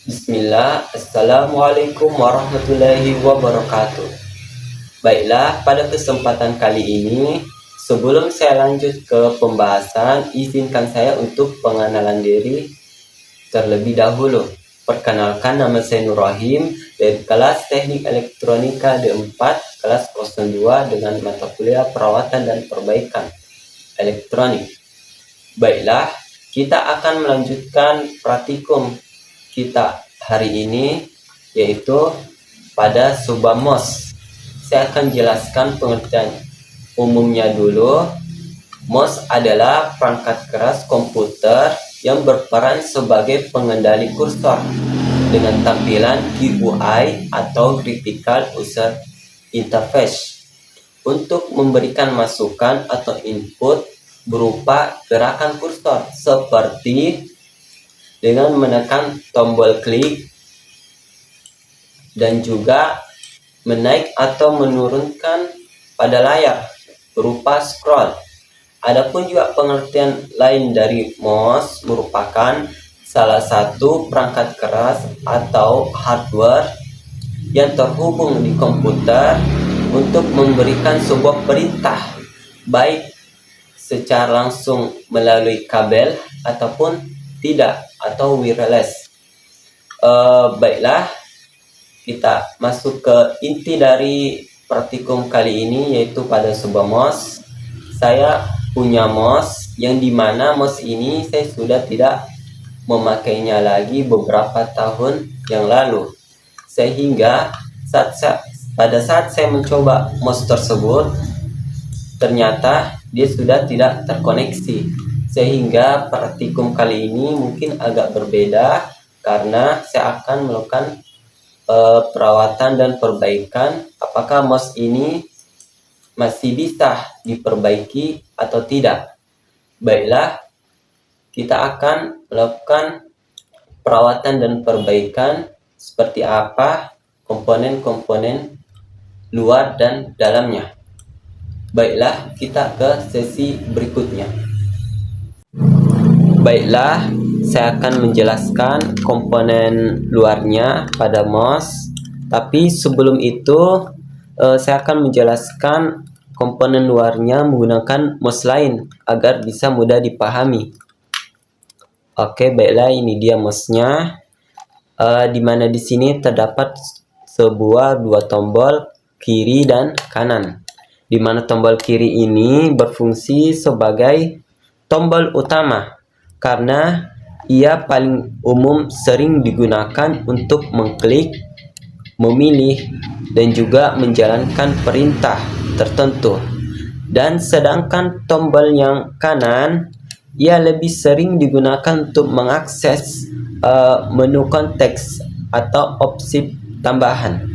Bismillah, Assalamualaikum warahmatullahi wabarakatuh. Baiklah, pada kesempatan kali ini, sebelum saya lanjut ke pembahasan, izinkan saya untuk pengenalan diri terlebih dahulu. Perkenalkan, nama saya Nur Rahim dari kelas Teknik Elektronika D4, kelas 02 dengan mata kuliah Perawatan dan Perbaikan Elektronik. Baiklah, kita akan melanjutkan praktikum kita hari ini, yaitu pada sebuah MOS. Saya akan jelaskan pengertian umumnya dulu. MOS adalah perangkat keras komputer yang berperan sebagai pengendali kursor dengan tampilan GUI atau Graphical User Interface untuk memberikan masukan atau input berupa gerakan kursor seperti dengan menekan tombol klik dan juga menaik atau menurunkan pada layar berupa scroll. Adapun juga pengertian lain dari mouse merupakan salah satu perangkat keras atau hardware yang terhubung di komputer untuk memberikan sebuah perintah, baik secara langsung melalui kabel ataupun tidak, atau wireless. Baiklah, kita masuk ke inti dari praktikum kali ini, yaitu pada sebuah mouse. Saya punya mouse yang dimana mouse ini saya sudah tidak memakainya lagi beberapa tahun yang lalu, sehingga pada saat saya mencoba mouse tersebut, ternyata dia sudah tidak terkoneksi, sehingga praktikum kali ini mungkin agak berbeda karena saya akan melakukan perawatan dan perbaikan apakah mouse ini masih bisa diperbaiki atau tidak. Baiklah, kita akan melakukan perawatan dan perbaikan seperti apa komponen-komponen luar dan dalamnya. Baiklah, kita ke sesi berikutnya. Baiklah, saya akan menjelaskan komponen luarnya pada mouse. Tapi sebelum itu, saya akan menjelaskan komponen luarnya menggunakan mouse lain agar bisa mudah dipahami. Oke, baiklah, ini dia mouse-nya. Di mana di sini terdapat dua tombol kiri dan kanan. Di mana tombol kiri ini berfungsi sebagai tombol utama karena ia paling umum sering digunakan untuk mengklik, memilih, dan juga menjalankan perintah tertentu. Dan sedangkan tombol yang kanan, ia lebih sering digunakan untuk mengakses menu konteks atau opsi tambahan.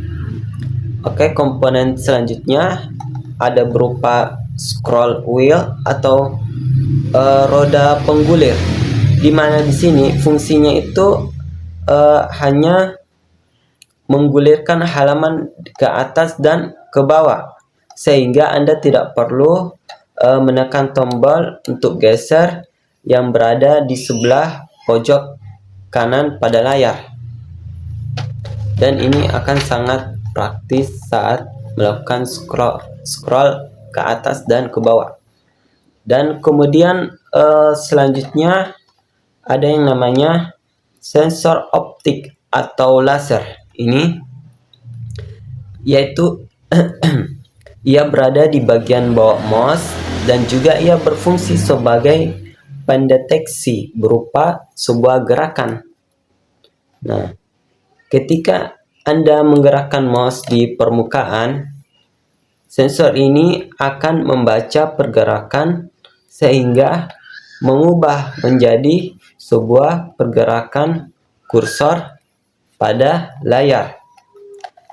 Oke, komponen selanjutnya ada berupa scroll wheel atau roda penggulir, di mana di sini fungsinya itu hanya menggulirkan halaman ke atas dan ke bawah, sehingga Anda tidak perlu menekan tombol untuk geser yang berada di sebelah pojok kanan pada layar. Dan ini akan sangat praktis saat melakukan scroll ke atas dan ke bawah. Dan kemudian selanjutnya ada yang namanya sensor optik atau laser. Ini yaitu ia berada di bagian bawah mouse dan juga ia berfungsi sebagai pendeteksi berupa sebuah gerakan. Nah, ketika Anda menggerakkan mouse di permukaan, sensor ini akan membaca pergerakan sehingga mengubah menjadi sebuah pergerakan kursor pada layar.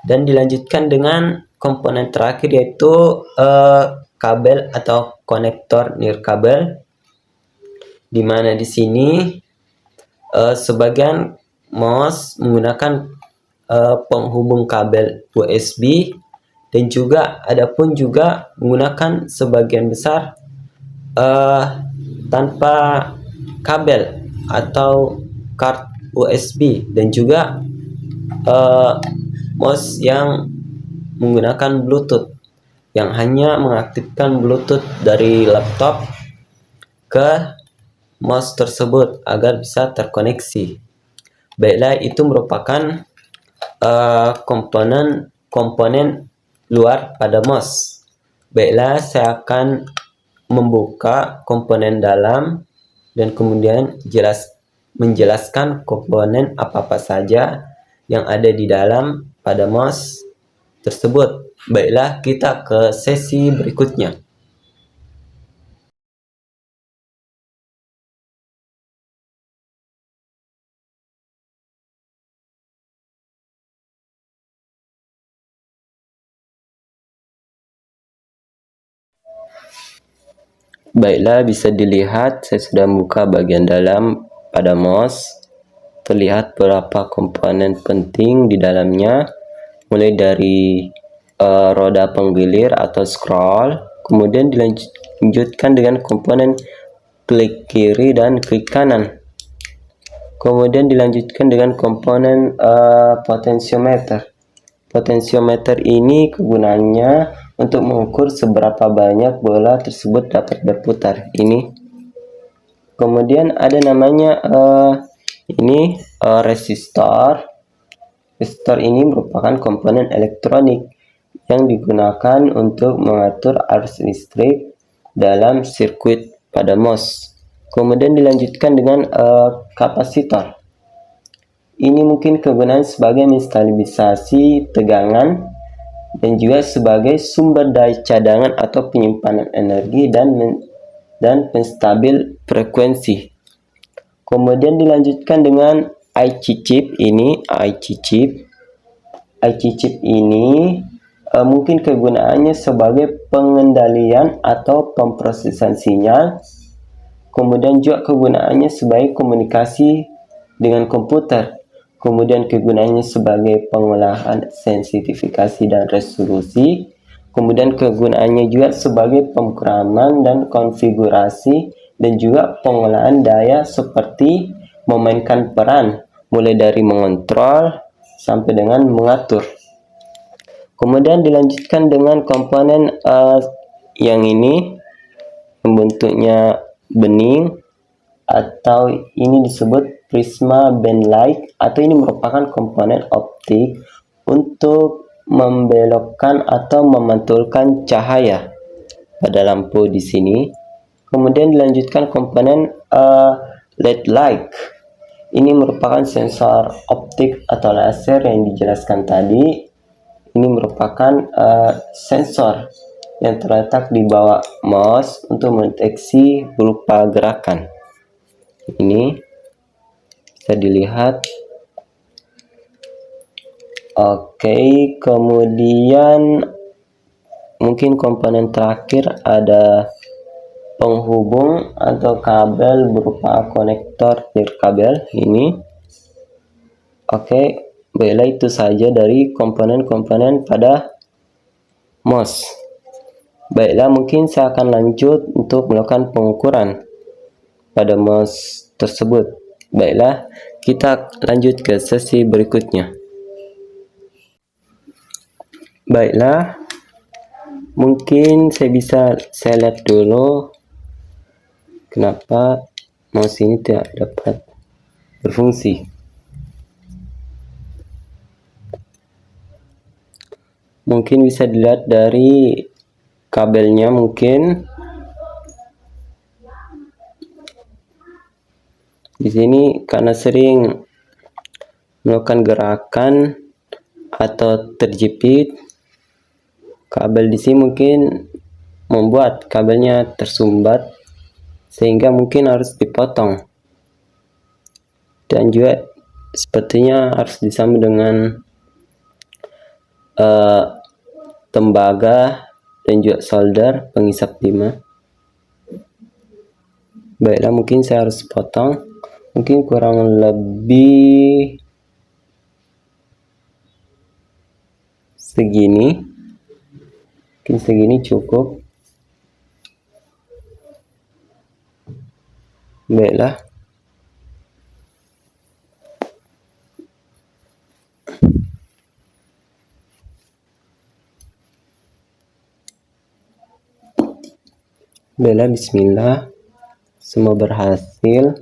Dan dilanjutkan dengan komponen terakhir, yaitu kabel atau konektor nirkabel, di mana di sini sebagian mouse menggunakan penghubung kabel USB, dan juga adapun juga menggunakan sebagian besar tanpa kabel atau card USB, dan juga mouse yang menggunakan Bluetooth, yang hanya mengaktifkan Bluetooth dari laptop ke mouse tersebut agar bisa terkoneksi. Baiklah, itu merupakan komponen luar pada mouse. Baiklah, saya akan membuka komponen dalam dan kemudian menjelaskan komponen apa-apa saja yang ada di dalam pada mouse tersebut. Baiklah, kita ke sesi berikutnya. Baiklah, bisa dilihat saya sudah buka bagian dalam pada mouse. Terlihat beberapa komponen penting di dalamnya, mulai dari roda penggilir atau scroll, kemudian dilanjutkan dengan komponen klik kiri dan klik kanan, kemudian dilanjutkan dengan komponen potensiometer. Potensiometer ini kegunaannya untuk mengukur seberapa banyak bola tersebut dapat berputar. Ini kemudian ada namanya resistor. Resistor ini merupakan komponen elektronik yang digunakan untuk mengatur arus listrik dalam sirkuit pada mouse. Kemudian dilanjutkan dengan kapasitor. Ini mungkin kegunaan sebagai menstabilisasi tegangan dan juga sebagai sumber daya cadangan atau penyimpanan energi dan penstabil frekuensi. Kemudian dilanjutkan dengan IC chip. Ini IC chip ini mungkin kegunaannya sebagai pengendalian atau pemrosesan sinyal. Kemudian juga kegunaannya sebagai komunikasi dengan komputer. Kemudian kegunaannya sebagai pengolahan sensitivitas dan resolusi. Kemudian kegunaannya juga sebagai pemrograman dan konfigurasi, dan juga pengolahan daya seperti memainkan peran, mulai dari mengontrol sampai dengan mengatur. Kemudian dilanjutkan dengan komponen yang ini, bentuknya bening, atau ini disebut prisma band light, atau ini merupakan komponen optik untuk membelokkan atau memantulkan cahaya pada lampu di sini. Kemudian dilanjutkan komponen LED light. Ini merupakan sensor optik atau laser yang dijelaskan tadi. Ini merupakan sensor yang terletak di bawah mouse untuk mendeteksi berupa gerakan. Ini bisa dilihat. Oke, kemudian mungkin komponen terakhir ada penghubung atau kabel berupa konektor nirkabel ini. Oke, baiklah, itu saja dari komponen-komponen pada mouse. Baiklah, mungkin saya akan lanjut untuk melakukan pengukuran pada mouse tersebut. Baiklah, kita lanjut ke sesi berikutnya. Baiklah, mungkin saya lihat dulu kenapa mouse ini tidak dapat berfungsi. Mungkin bisa dilihat dari kabelnya. Mungkin di sini karena sering melakukan gerakan atau terjepit, kabel di sini mungkin membuat kabelnya tersumbat, sehingga mungkin harus dipotong, dan juga sepertinya harus disambung dengan tembaga dan juga solder pengisap timah. Baiklah, mungkin saya harus potong, mungkin kurang lebih segini, mungkin segini cukup. Baiklah, Bella bismillah, semua berhasil.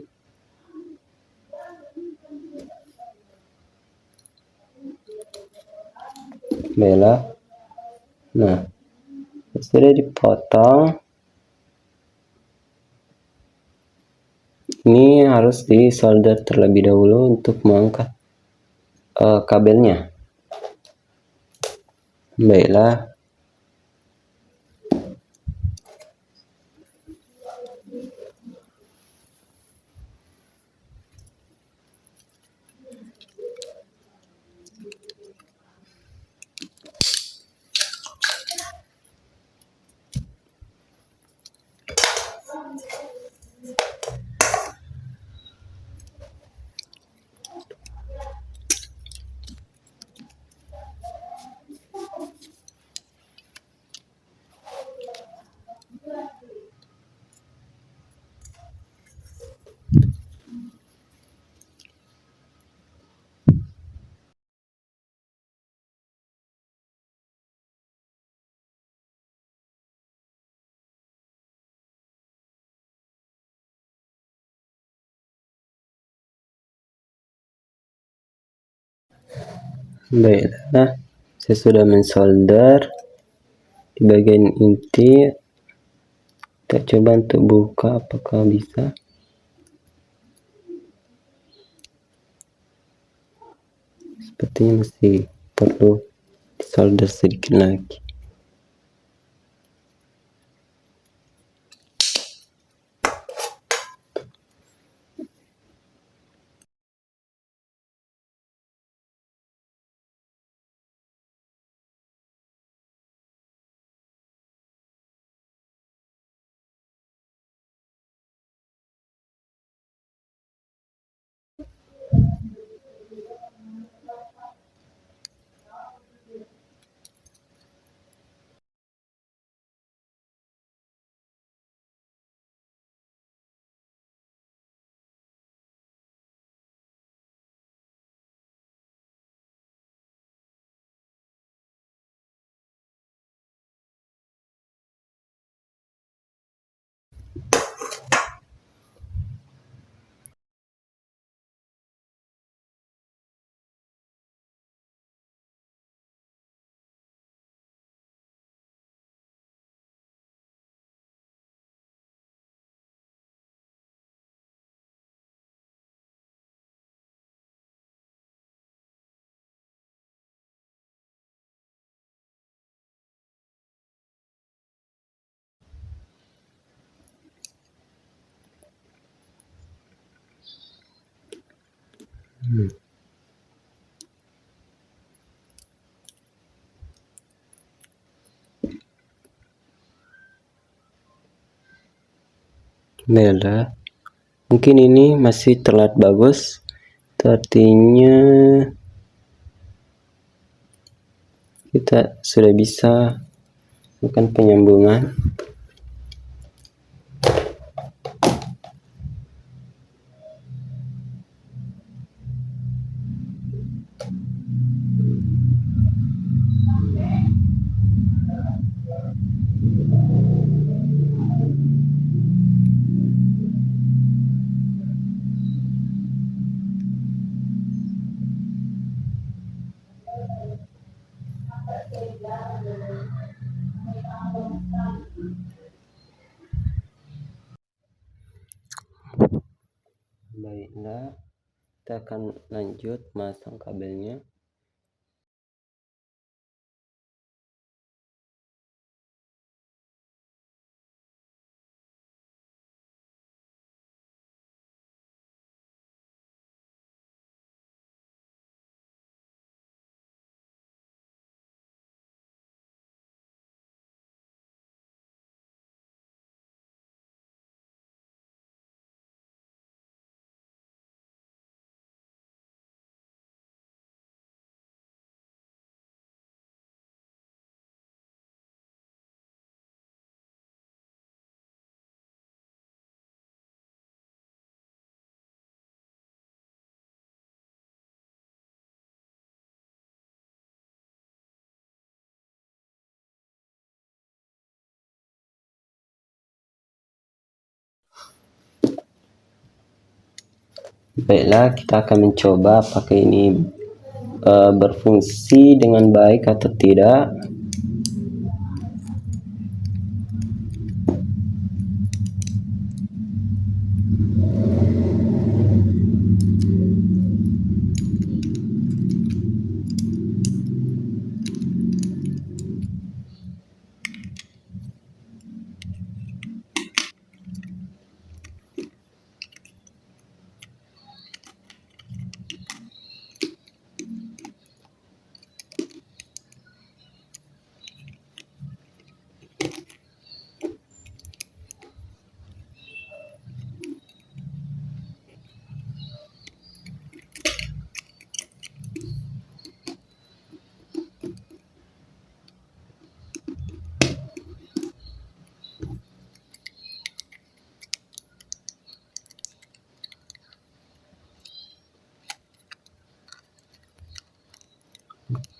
Bella, nah sudah dipotong. Ini harus di solder terlebih dahulu untuk mengangkat kabelnya. Baiklah, baiklah, saya sudah mensolder di bagian inti. Kita coba untuk buka, apakah bisa. Sepertinya masih perlu disolder sedikit lagi. Baiklah, mungkin ini masih terlihat bagus, itu artinya kita sudah bisa melakukan penyambungan. Baiklah, kita akan lanjut masang kabelnya. Baiklah, kita akan mencoba apakah ini berfungsi dengan baik atau tidak.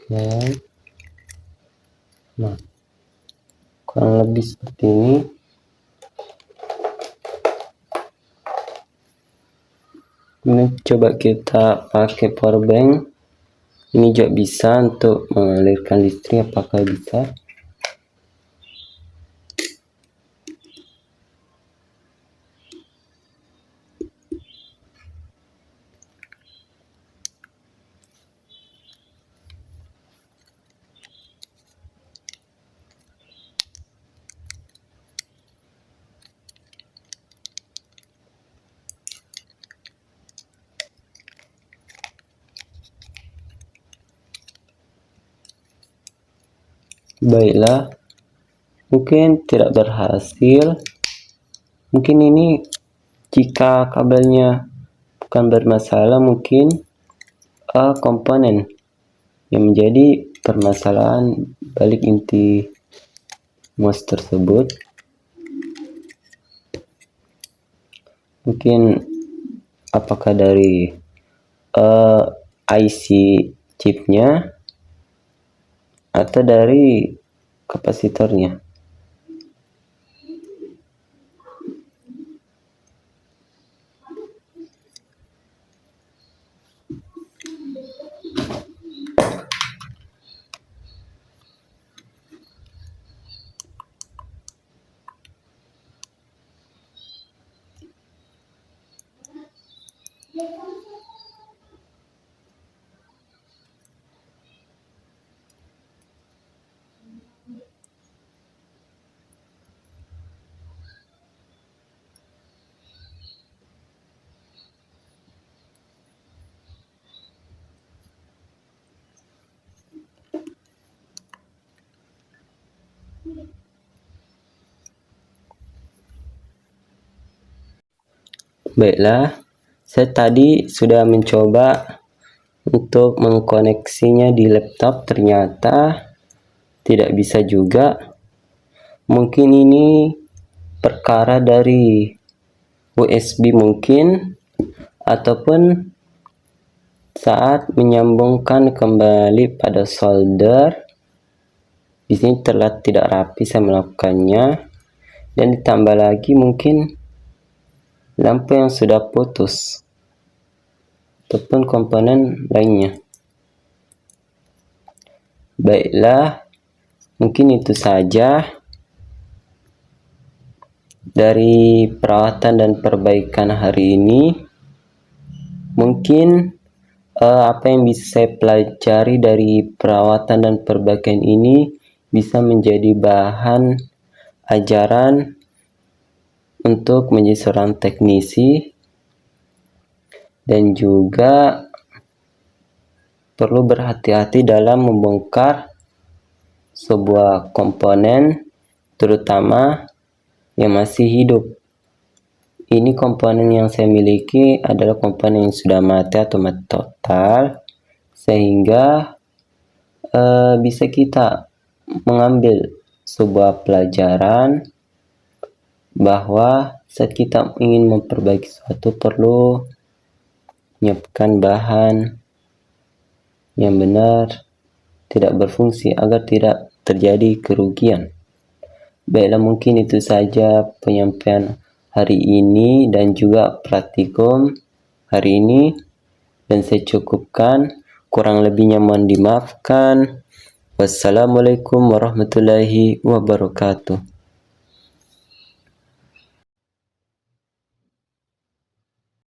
Oke. Nah, kurang lebih seperti ini. Ini coba kita pakai power bank. Ini juga bisa untuk mengalirkan listrik, apakah bisa? Baiklah, mungkin tidak berhasil. Mungkin ini jika kabelnya bukan bermasalah, mungkin komponen yang menjadi permasalahan balik inti MOS tersebut. Mungkin apakah dari IC chipnya atau dari kapasitornya. Baiklah, saya tadi sudah mencoba untuk mengkoneksinya di laptop, ternyata tidak bisa juga. Mungkin ini perkara dari USB mungkin, ataupun saat menyambungkan kembali pada solder. Di sini terlihat tidak rapi saya melakukannya, dan ditambah lagi mungkin lampu yang sudah putus ataupun komponen lainnya. Baiklah, mungkin itu saja dari perawatan dan perbaikan hari ini. Mungkin apa yang bisa saya pelajari dari perawatan dan perbaikan ini bisa menjadi bahan ajaran untuk menjadi seorang teknisi, dan juga perlu berhati-hati dalam membongkar sebuah komponen, terutama yang masih hidup. Ini komponen yang saya miliki adalah komponen yang sudah mati atau mati total, sehingga bisa kita mengambil sebuah pelajaran bahwa saat kita ingin memperbaiki sesuatu perlu menyiapkan bahan yang benar, tidak berfungsi agar tidak terjadi kerugian. Baiklah, mungkin itu saja penyampaian hari ini dan juga praktikum hari ini, dan saya cukupkan. Kurang lebihnya mohon dimaafkan. Wassalamualaikum warahmatullahi wabarakatuh.